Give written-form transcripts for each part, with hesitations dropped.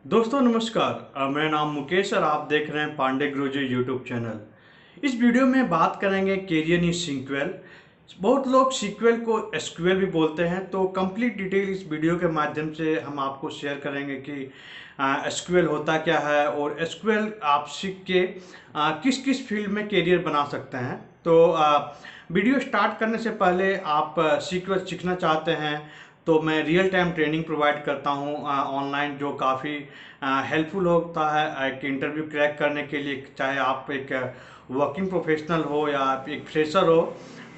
दोस्तों नमस्कार। मेरा नाम मुकेश और आप देख रहे हैं पांडे गुरुजी यूट्यूब चैनल। इस वीडियो में बात करेंगे कैरियर इन सीक्वल। बहुत लोग सीक्वल को एसक्यूएल भी बोलते हैं, तो कंप्लीट डिटेल इस वीडियो के माध्यम से हम आपको शेयर करेंगे कि एसक्यूएल होता क्या है और एसक्यूएल आप सीख के किस किस फील्ड में कैरियर बना सकते हैं। तो वीडियो स्टार्ट करने से पहले आप सीक्वल सीखना चाहते हैं तो मैं रियल टाइम ट्रेनिंग प्रोवाइड करता हूँ ऑनलाइन, जो काफ़ी हेल्पफुल होता है एक इंटरव्यू क्रैक करने के लिए। चाहे आप एक वर्किंग प्रोफेशनल हो या आप एक फ्रेशर हो,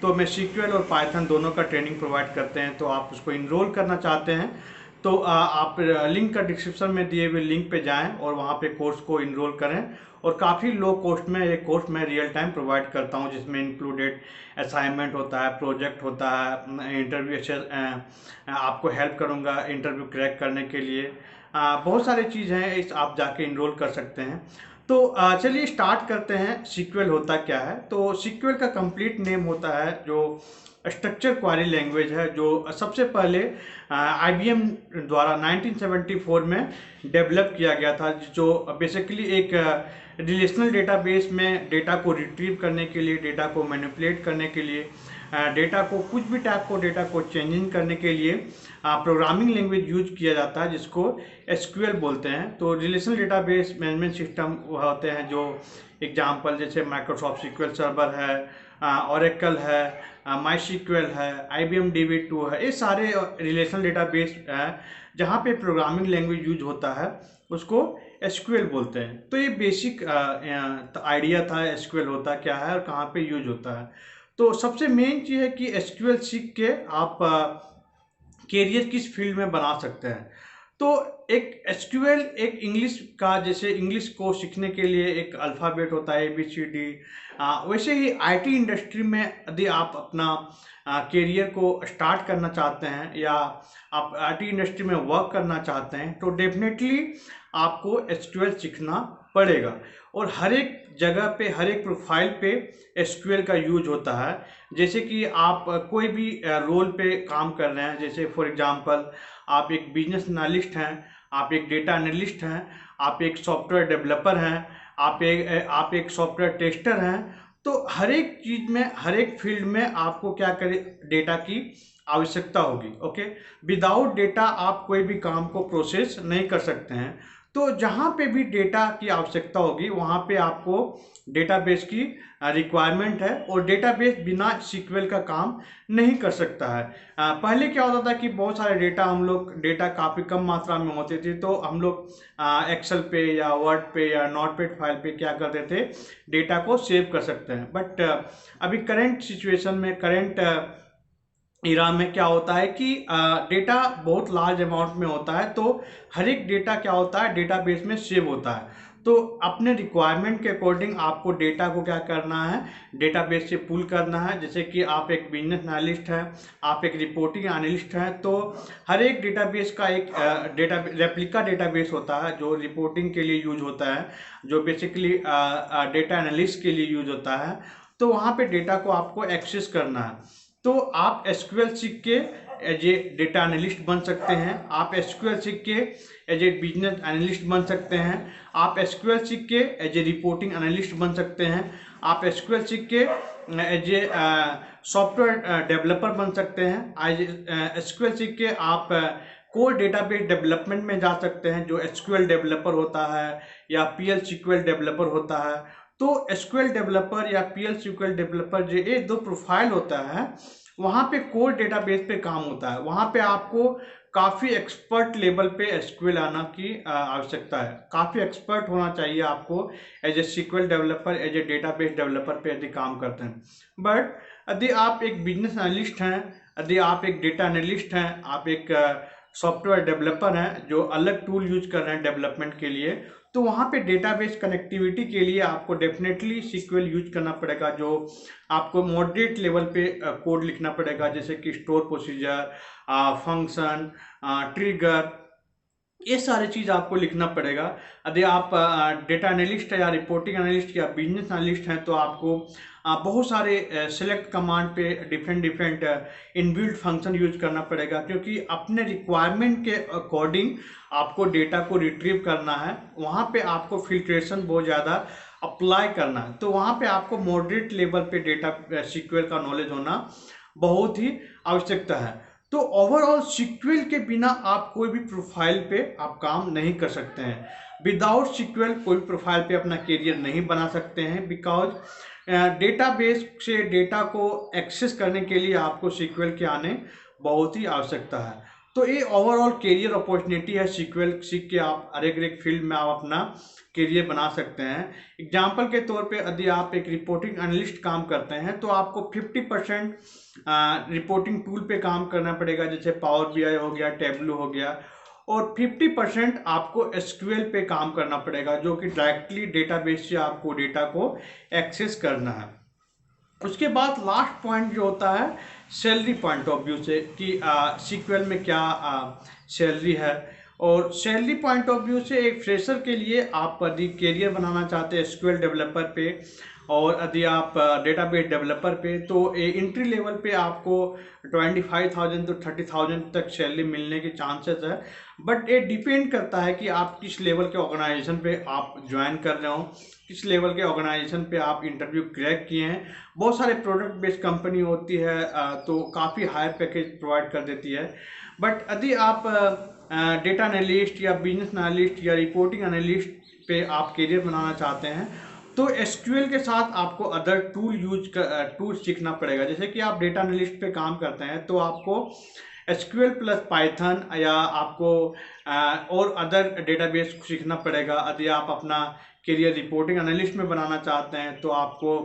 तो मैं सीक्वल और पाइथन दोनों का ट्रेनिंग प्रोवाइड करते हैं। तो आप उसको इनरोल करना चाहते हैं तो आप लिंक का डिस्क्रिप्शन में दिए हुए लिंक पे जाएं और वहाँ पे कोर्स को इनरोल करें। और काफ़ी लो कॉस्ट में ये कोर्स मैं रियल टाइम प्रोवाइड करता हूँ, जिसमें इंक्लूडेड असाइनमेंट होता है, प्रोजेक्ट होता है, इंटरव्यू आपको हेल्प करूँगा इंटरव्यू क्रैक करने के लिए। बहुत सारी चीज़ हैं, इस आप जाके इनरोल कर सकते हैं। तो चलिए स्टार्ट करते हैं। सीक्वल होता क्या है? तो सीक्वल का कंप्लीट नेम होता है जो स्ट्रक्चर क्वेरी लैंग्वेज है, जो सबसे पहले आईबीएम द्वारा 1974 में डेवलप किया गया था, जो बेसिकली एक रिलेशनल डेटाबेस में डेटा को रिट्रीव करने के लिए, डेटा को मैनिपुलेट करने के लिए, डेटा को कुछ भी टाइप को डेटा को चेंजिंग करने के लिए प्रोग्रामिंग लैंग्वेज यूज किया जाता है, जिसको एसक्यूएल बोलते हैं। तो रिलेशनल डेटाबेस मैनेजमेंट सिस्टम होते हैं, जो एग्जांपल जैसे माइक्रोसॉफ्ट सीक्वल सर्वर है, ओरेकल है, माई सीक्वल है, IBM DB2 है। ये सारे रिलेशनल डेटाबेस हैं जहाँ पे प्रोग्रामिंग लैंग्वेज यूज होता है, उसको एसक्यूएल बोलते हैं। तो ये बेसिक आइडिया था एसक्यूएल होता क्या है और कहाँ पे यूज होता है। तो सबसे मेन चीज़ है कि एसक्यूएल सीख के आप कैरियर किस फील्ड में बना सकते हैं। तो एक एसक्यूएल एक इंग्लिश का, जैसे इंग्लिश को सीखने के लिए एक अल्फ़ाबेट होता है ABCD, वैसे ही आईटी इंडस्ट्री में यदि आप अपना कैरियर को स्टार्ट करना चाहते हैं या आप आईटी इंडस्ट्री में वर्क करना चाहते हैं, तो डेफिनेटली आपको एसक्यूएल सीखना पड़ेगा। और हर एक जगह पे, हर एक प्रोफाइल पे एसक्यूएल का यूज होता है। जैसे कि आप कोई भी रोल पे काम कर रहे हैं, जैसे फॉर एग्जांपल आप एक बिजनेस एनालिस्ट हैं, आप एक डेटा एनालिस्ट हैं, आप एक सॉफ्टवेयर डेवलपर हैं, आप एक सॉफ्टवेयर टेस्टर हैं। तो हर एक चीज़ में, हर एक फील्ड में आपको क्या करे, डेटा की आवश्यकता होगी। ओके, विदाउट डेटा आप कोई भी काम को प्रोसेस नहीं कर सकते हैं। तो जहाँ पे भी डेटा की आवश्यकता होगी वहाँ पे आपको डेटाबेस की रिक्वायरमेंट है, और डेटाबेस बिना सीक्वल का काम नहीं कर सकता है। पहले क्या होता था कि बहुत सारे डेटा काफ़ी कम मात्रा में होते थे, तो हम लोग एक्सेल पे या वर्ड पे या नोटपैड फाइल पे क्या करते थे, डेटा को सेव कर सकते हैं। बट अभी करंट सिचुएशन में, करंट इरा में क्या होता है कि डेटा बहुत लार्ज अमाउंट में होता है, तो हर एक डेटा क्या होता है, डेटाबेस में सेव होता है। तो अपने रिक्वायरमेंट के अकॉर्डिंग आपको डेटा को क्या करना है, डेटाबेस से पुल करना है। जैसे कि आप एक बिजनेस एनालिस्ट हैं, आप एक रिपोर्टिंग एनालिस्ट हैं, तो हर एक डेटाबेस का एक रेप्लिका डेटाबेस होता है जो रिपोर्टिंग के लिए यूज होता है, जो बेसिकली डेटा एनालिस्ट के लिए यूज होता है। तो वहाँ पे डेटा को आपको एक्सेस करना है। तो आप एसक्यूएल सीख के एज ए डेटा एनालिस्ट बन सकते हैं, आप एसक्यूएल सीख के एज ए बिजनेस एनालिस्ट बन सकते हैं, आप एसक्यूएल सीख के एज ए रिपोर्टिंग एनालिस्ट बन सकते हैं, आप एसक्यूएल सीख के एज ए सॉफ्टवेयर डेवलपर बन सकते हैं। एसक्यूएल सीख के आप कोर डेटाबेस डेवलपमेंट में जा सकते हैं, जो एसक्यूएल डेवलपर होता है या पीएल सीक्वल डेवलपर होता है। तो एसक्यूएल डेवलपर या पीएल सीक्वल डेवलपर, जो ये दो प्रोफाइल होता है, वहाँ पे कोर डेटाबेस पे काम होता है। वहाँ पे आपको काफ़ी एक्सपर्ट लेवल पे एसक्यूएल आना की आवश्यकता है। काफ़ी एक्सपर्ट होना चाहिए आपको as a SQL developer, as a database developer पे यदि काम करते हैं। बट यदि आप एक बिजनेस एनालिस्ट हैं, यदि आप एक डेटा एनालिस्ट हैं, आप एक सॉफ्टवेयर डेवलपर हैं जो अलग टूल यूज कर रहे हैं डेवलपमेंट के लिए, तो वहाँ पे डेटाबेस कनेक्टिविटी के लिए आपको डेफिनेटली सीक्वल यूज करना पड़ेगा, जो आपको मॉडरेट लेवल पे कोड लिखना पड़ेगा, जैसे कि स्टोर प्रोसीजर, फंक्शन, ट्रिगर, ये सारी चीज़ आपको लिखना पड़ेगा। यदि आप डेटा एनालिस्ट या रिपोर्टिंग एनालिस्ट या बिजनेस एनालिस्ट हैं तो आपको बहुत सारे सेलेक्ट कमांड पे different different inbuilt function use करना पड़ेगा, क्योंकि अपने रिक्वायरमेंट के अकॉर्डिंग आपको डेटा को रिट्रीव करना है। वहाँ पे आपको फिल्ट्रेशन बहुत ज़्यादा अप्लाई करना है, तो वहाँ पे आपको मॉडरेट लेवल पे डेटा सीक्वल का नॉलेज होना बहुत ही आवश्यकता है। तो ओवरऑल सीक्वल के बिना आप कोई भी प्रोफाइल पे आप काम नहीं कर सकते हैं। विदाउट सीक्वल कोई प्रोफाइल पे अपना करियर नहीं बना सकते हैं, बिकॉज डेटाबेस से डेटा को एक्सेस करने के लिए आपको सीक्वल के आने बहुत ही आवश्यकता है। तो ये ओवरऑल करियर अपॉर्चुनिटी है। सीक्वल सीख के आप हर एक फील्ड में आप अपना करियर बना सकते हैं। एग्जाम्पल के तौर पे यदि आप एक रिपोर्टिंग एनालिस्ट काम करते हैं तो आपको 50% रिपोर्टिंग टूल पे काम करना पड़ेगा, जैसे पावर बीआई हो गया, टेबलू हो गया, और 50% आपको एसक्यूएल पे काम करना पड़ेगा, जो कि डायरेक्टली डेटाबेस से आपको डेटा को एक्सेस करना है। उसके बाद लास्ट पॉइंट जो होता है सैलरी पॉइंट ऑफ व्यू से कि सीक्वल में क्या सैलरी है। और सैलरी पॉइंट ऑफ व्यू से एक फ्रेशर के लिए आप यदि करियर बनाना चाहते हैं एसक्यूएल डेवलपर पे, और यदि आप डेटाबेस डेवलपर पे, तो एंट्री लेवल पे आपको 25,000 to 30,000 तक सैलरी मिलने के चांसेस है। बट ये डिपेंड करता है कि आप किस लेवल के ऑर्गेनाइजेशन पे आप ज्वाइन कर रहे हो, किस लेवल के ऑर्गेनाइजेशन पे आप इंटरव्यू क्रैक किए हैं। बहुत सारे प्रोडक्ट बेस्ड कंपनी होती है तो काफ़ी हाई पैकेज प्रोवाइड कर देती है। बट यदि आप डेटा एनालिस्ट या बिजनेस एनालिस्ट या रिपोर्टिंग एनालिस्ट पे आप करियर बनाना चाहते हैं तो एसक्यूएल के साथ आपको अदर टूल सीखना पड़ेगा। जैसे कि आप डेटा एनालिस्ट पे काम करते हैं तो आपको एसक्यूएल प्लस पाइथन या आपको और अदर डेटाबेस सीखना पड़ेगा। यदि आप अपना करियर रिपोर्टिंग एनालिस्ट में बनाना चाहते हैं तो आपको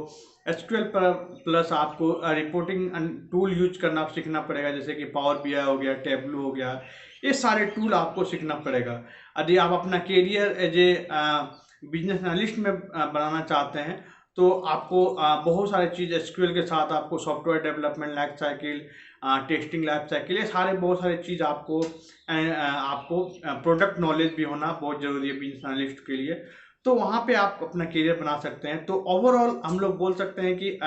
एसक्यूएल प्लस आपको रिपोर्टिंग टूल यूज करना सीखना पड़ेगा, जैसे कि पावर बीआई हो गया, टेबलू हो गया, ये सारे टूल आपको सीखना पड़ेगा। यदि आप अपना career as a business analyst में बनाना चाहते हैं तो आपको बहुत सारी चीज़ एसक्यूएल के साथ आपको software development life cycle, testing life cycle, ये सारे बहुत सारी चीज़ आपको प्रोडक्ट नॉलेज भी होना बहुत ज़रूरी है बिजनेस एनालिस्ट के लिए। तो वहाँ पे आप अपना करियर बना सकते हैं। तो ओवरऑल हम लोग बोल सकते हैं कि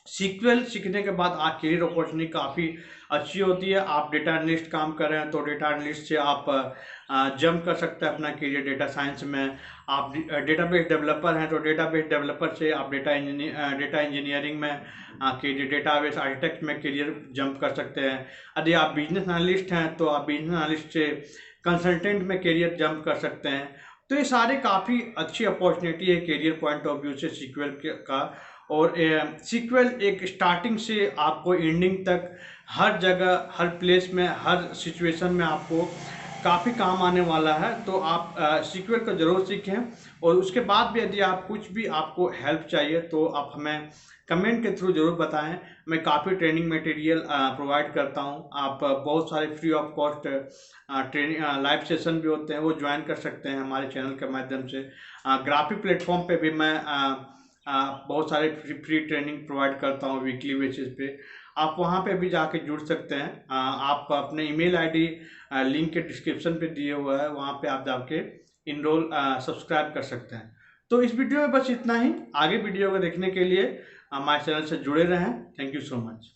सीक्वल सीखने के बाद आप करियर अपॉर्चुनिटी काफ़ी अच्छी होती है। आप डेटा एनालिस्ट काम कर रहे हैं तो डेटा एनालिस्ट से आप जंप कर सकते हैं अपना करियर डेटा साइंस में। आप डेटाबेस डेवलपर हैं तो डेटाबेस डेवलपर से आप डेटा इंजीनियरिंग में करियर, डेटाबेस आर्किटेक्ट में करियर जंप कर सकते हैं। यदि आप बिजनेस एनालिस्ट हैं तो आप बिजनेस एनालिस्ट से कंसल्टेंट में करियर जंप कर सकते हैं। तो ये सारे काफ़ी अच्छी अपॉर्चुनिटी है करियर पॉइंट ऑफ व्यू से सीक्वल का। और सीक्वल एक स्टार्टिंग से आपको एंडिंग तक हर जगह, हर प्लेस में, हर सिचुएशन में आपको काफ़ी काम आने वाला है। तो आप सीक्वल को ज़रूर सीखें। और उसके बाद भी यदि आप कुछ भी आपको हेल्प चाहिए तो आप हमें कमेंट के थ्रू ज़रूर बताएं। मैं काफ़ी ट्रेनिंग मटेरियल प्रोवाइड करता हूं। आप बहुत सारे free of cost training live session भी होते हैं, वो ज्वाइन कर सकते हैं हमारे चैनल के माध्यम से। ग्राफी प्लेटफॉर्म पे भी मैं बहुत सारे फ्री ट्रेनिंग प्रोवाइड करता हूँ वीकली बेसिस पे। आप वहाँ पे भी जाके जुड़ सकते हैं। आप अपने ईमेल आईडी लिंक के डिस्क्रिप्शन पे दिए हुआ है, वहाँ पे आप जाके इनरोल सब्सक्राइब कर सकते हैं। तो इस वीडियो में बस इतना ही। आगे वीडियो को देखने के लिए हमारे चैनल से जुड़े रहें। Thank you so much.